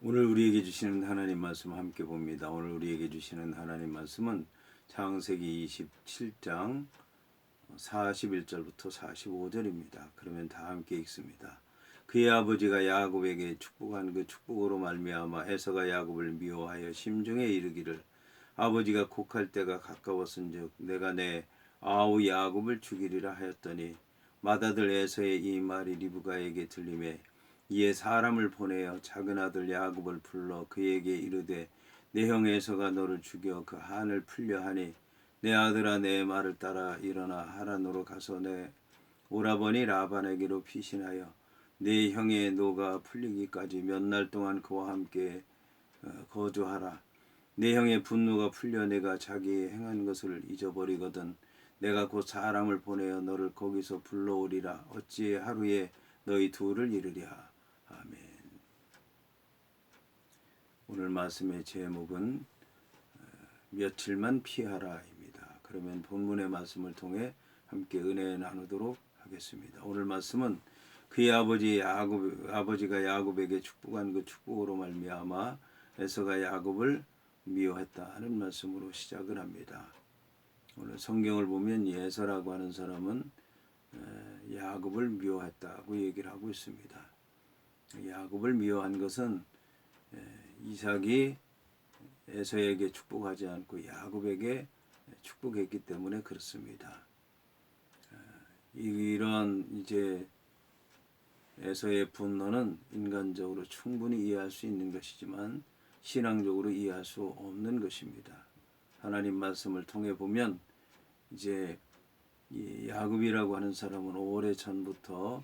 오늘 우리에게 주시는 하나님 말씀 함께 봅니다. 오늘 우리에게 주시는 하나님 말씀은 창세기 27장 41절부터 45절입니다. 그러면 다 함께 읽습니다. 그의 아버지가 야곱에게 축복한 그 축복으로 말미암아 에서가 야곱을 미워하여 심중에 이르기를 아버지가 곡할 때가 가까웠은즉 내가 내 아우 야곱을 죽이리라 하였더니 맏아들 에서의 이 말이 리브가에게 들리매 이에 사람을 보내어 작은 아들 야곱을 불러 그에게 이르되 내 형 에서가 너를 죽여 그 한을 풀려 하니 내 아들아 내 말을 따라 일어나 하란으로 가서 내 오라버니 라반에게로 피신하여 내 형의 노가 풀리기까지 몇 날 동안 그와 함께 거주하라. 내 형의 분노가 풀려 내가 자기 행한 것을 잊어버리거든 내가 곧 사람을 보내어 너를 거기서 불러오리라. 어찌 하루에 너희 둘을 이르랴. 아멘. 오늘 말씀의 제목은 며칠만 피하라입니다. 그러면 본문의 말씀을 통해 함께 은혜 나누도록 하겠습니다. 오늘 말씀은 그의 아버지가 야곱에게 축복한 그 축복으로 말미암아 에서가 야곱을 미워했다는 말씀으로 시작을 합니다. 오늘 성경을 보면 에서라고 하는 사람은 야곱을 미워했다고 얘기를 하고 있습니다. 야곱을 미워한 것은 이삭이 에서에게 축복하지 않고 야곱에게 축복했기 때문에 그렇습니다. 이런 이제 에서의 분노는 인간적으로 충분히 이해할 수 있는 것이지만 신앙적으로 이해할 수 없는 것입니다. 하나님 말씀을 통해 보면 이제 이 야곱이라고 하는 사람은 오래 전부터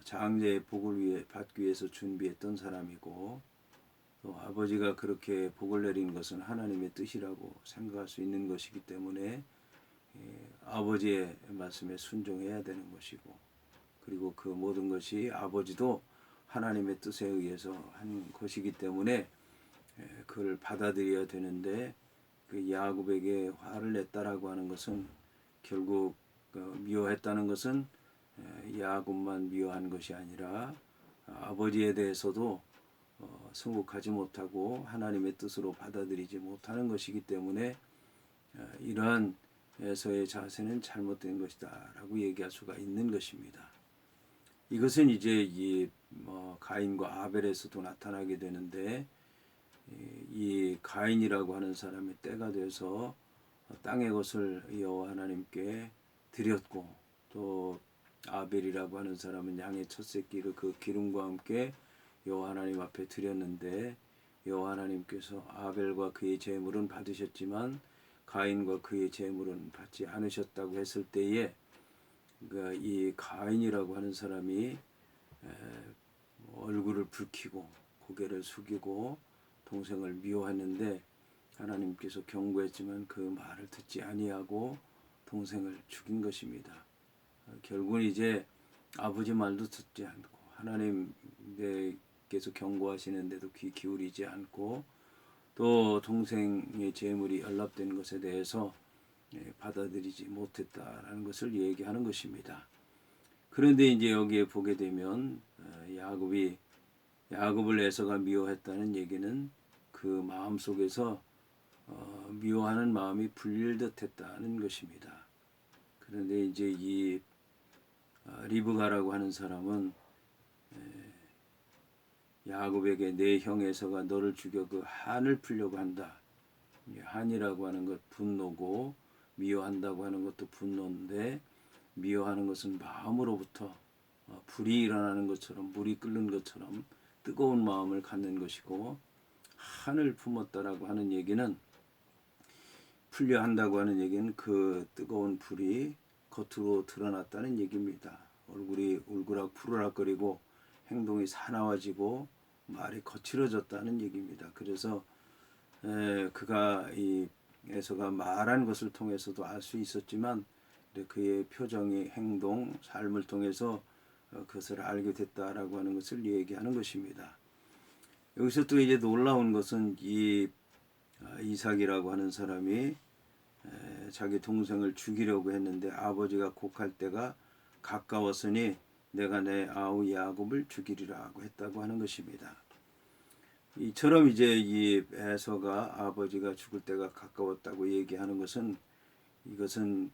장자의 복을 받기 위해서 준비했던 사람이고 또 아버지가 그렇게 복을 내린 것은 하나님의 뜻이라고 생각할 수 있는 것이기 때문에 아버지의 말씀에 순종해야 되는 것이고 그리고 그 모든 것이 아버지도 하나님의 뜻에 의해서 한 것이기 때문에 그걸 받아들여야 되는데 그 야곱에게 화를 냈다라고 하는 것은 결국 미워했다는 것은 야곱만 미워한 것이 아니라 아버지에 대해서도 승복하지 못하고 하나님의 뜻으로 받아들이지 못하는 것이기 때문에 이러한 에서의 자세는 잘못된 것이다 라고 얘기할 수가 있는 것입니다. 이것은 이제 이 가인과 아벨에서도 나타나게 되는데 이 가인이라고 하는 사람의 때가 돼서 땅의 것을 여호와 하나님께 드렸고 또 아벨이라고 하는 사람은 양의 첫 새끼를 그 기름과 함께 여호와 하나님 앞에 드렸는데 여호와 하나님께서 아벨과 그의 제물은 받으셨지만 가인과 그의 제물은 받지 않으셨다고 했을 때에 이 가인이라고 하는 사람이 얼굴을 붉히고 고개를 숙이고 동생을 미워했는데 하나님께서 경고했지만 그 말을 듣지 아니하고 동생을 죽인 것입니다. 결국은 이제 아버지 말도 듣지 않고 하나님께서 경고하시는데도 귀 기울이지 않고 또 동생의 재물이 연락된 것에 대해서 받아들이지 못했다라는 것을 얘기하는 것입니다. 그런데 이제 여기에 보게 되면 야곱을 에서가 미워했다는 얘기는 그 마음 속에서 미워하는 마음이 불릴 듯했다는 것입니다. 그런데 이제 이 리브가라고 하는 사람은 야곱에게 내 형 에서가 너를 죽여 그 한을 풀려고 한다. 한이라고 하는 것 분노고 미워한다고 하는 것도 분노인데 미워하는 것은 마음으로부터 불이 일어나는 것처럼 물이 끓는 것처럼 뜨거운 마음을 갖는 것이고 한을 품었다라고 하는 얘기는 풀려 한다고 하는 얘기는 그 뜨거운 불이 겉으로 드러났다는 얘기입니다. 얼굴이 울그락 푸르락거리고 행동이 사나워지고 말이 거칠어졌다는 얘기입니다. 그래서 그가 이 에서가 말한 것을 통해서도 알 수 있었지만 그의 표정이 행동, 삶을 통해서 그것을 알게 됐다라고 하는 것을 얘기하는 것입니다. 여기서 또 이제 놀라운 것은 이 이삭이라고 하는 사람이 자기 동생을 죽이려고 했는데 아버지가 곡할 때가 가까웠으니 내가 내 아우 야곱을 죽이리라고 했다고 하는 것입니다. 이처럼 이제 이 에서가 아버지가 죽을 때가 가까웠다고 얘기하는 것은 이것은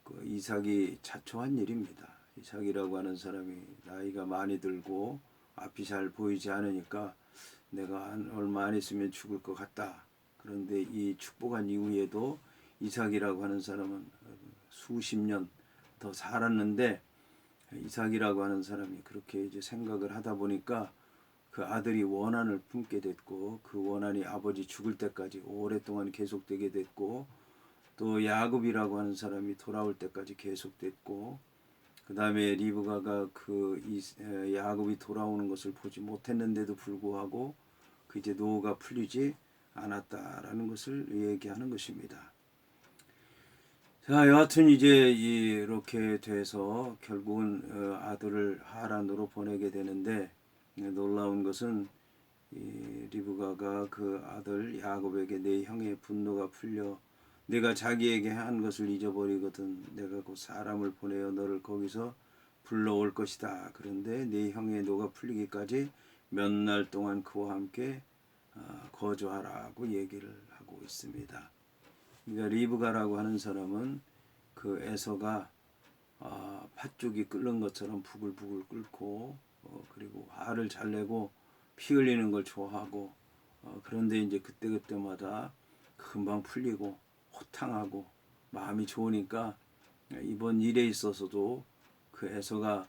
그 이삭이 자초한 일입니다. 이삭이라고 하는 사람이 나이가 많이 들고 앞이 잘 보이지 않으니까 내가 얼마 안 있으면 죽을 것 같다. 그런데 이 축복한 이후에도 이삭이라고 하는 사람은 수십 년 더 살았는데 이삭이라고 하는 사람이 그렇게 이제 생각을 하다 보니까 그 아들이 원한을 품게 됐고 그 원한이 아버지 죽을 때까지 오랫동안 계속되게 됐고 또 야곱이라고 하는 사람이 돌아올 때까지 계속됐고 그 다음에 리브가가 야곱이 돌아오는 것을 보지 못했는데도 불구하고 그 이제 노가 풀리지 않았다라는 것을 얘기하는 것입니다. 자, 여하튼 이제 이렇게 돼서 결국은 아들을 하란으로 보내게 되는데 놀라운 것은 이 리브가가 그 아들 야곱에게 내 형의 분노가 풀려 내가 자기에게 한 것을 잊어버리거든 내가 곧 사람을 보내어 너를 거기서 불러올 것이다. 그런데 네 형의 노가 풀리기까지 몇 날 동안 그와 함께 거주하라고 얘기를 하고 있습니다. 그러니까 리브가라고 하는 사람은 그 에서가 팥죽이 끓는 것처럼 부글부글 끓고 그리고 화를 잘 내고 피 흘리는 걸 좋아하고 그런데 이제 그때그때마다 금방 풀리고 호탕하고 마음이 좋으니까 이번 일에 있어서도 그 에서가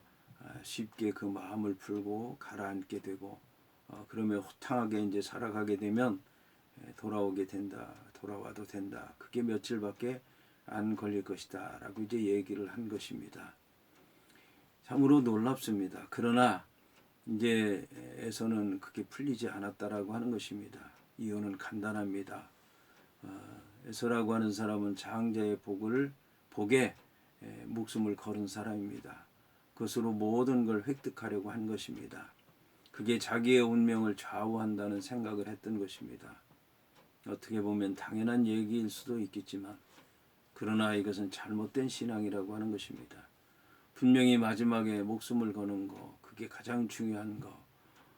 쉽게 그 마음을 풀고 가라앉게 되고 그러면 호탕하게 이제 살아가게 되면 돌아오게 된다. 돌아와도 된다. 그게 며칠밖에 안 걸릴 것이다. 라고 이제 얘기를 한 것입니다. 참으로 놀랍습니다. 그러나 이제 에서는 그게 풀리지 않았다라고 하는 것입니다. 이유는 간단합니다. 에서라고 하는 사람은 장자의 복에 목숨을 걸은 사람입니다. 그것으로 모든 걸 획득하려고 한 것입니다. 그게 자기의 운명을 좌우한다는 생각을 했던 것입니다. 어떻게 보면 당연한 얘기일 수도 있겠지만 그러나 이것은 잘못된 신앙이라고 하는 것입니다. 분명히 마지막에 목숨을 거는 거 그게 가장 중요한 거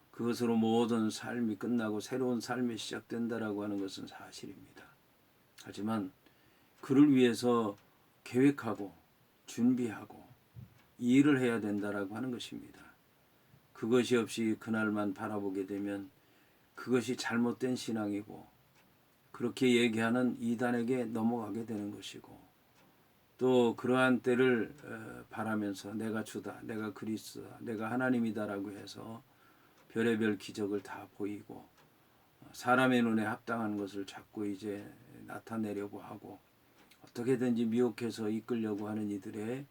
그것으로 모든 삶이 끝나고 새로운 삶이 시작된다라고 하는 것은 사실입니다. 하지만 그를 위해서 계획하고 준비하고 일을 해야 된다라고 하는 것입니다. 그것이 없이 그날만 바라보게 되면 그것이 잘못된 신앙이고 그렇게 얘기하는 이단에게 넘어가게 되는 것이고 또 그러한 때를 바라면서 내가 주다, 내가 그리스도다, 내가 하나님이다라고 해서 별의별 기적을 다 보이고 사람의 눈에 합당한 것을 자꾸 이제 나타내려고 하고 어떻게든지 미혹해서 이끌려고 하는 이들의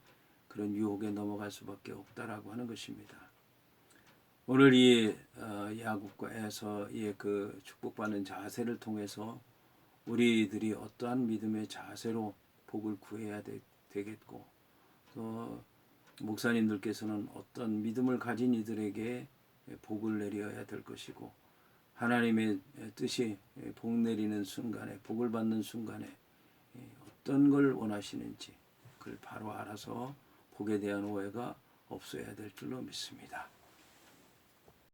그런 유혹에 넘어갈 수밖에 없다라고 하는 것입니다. 오늘 이 야곱과 에서의 그 축복받는 자세를 통해서 우리들이 어떠한 믿음의 자세로 복을 구해야 되겠고 또 목사님들께서는 어떤 믿음을 가진 이들에게 복을 내려야 될 것이고 하나님의 뜻이 복 내리는 순간에 복을 받는 순간에 어떤 걸 원하시는지 그걸 바로 알아서 복에 대한 오해가 없어야 될 줄로 믿습니다.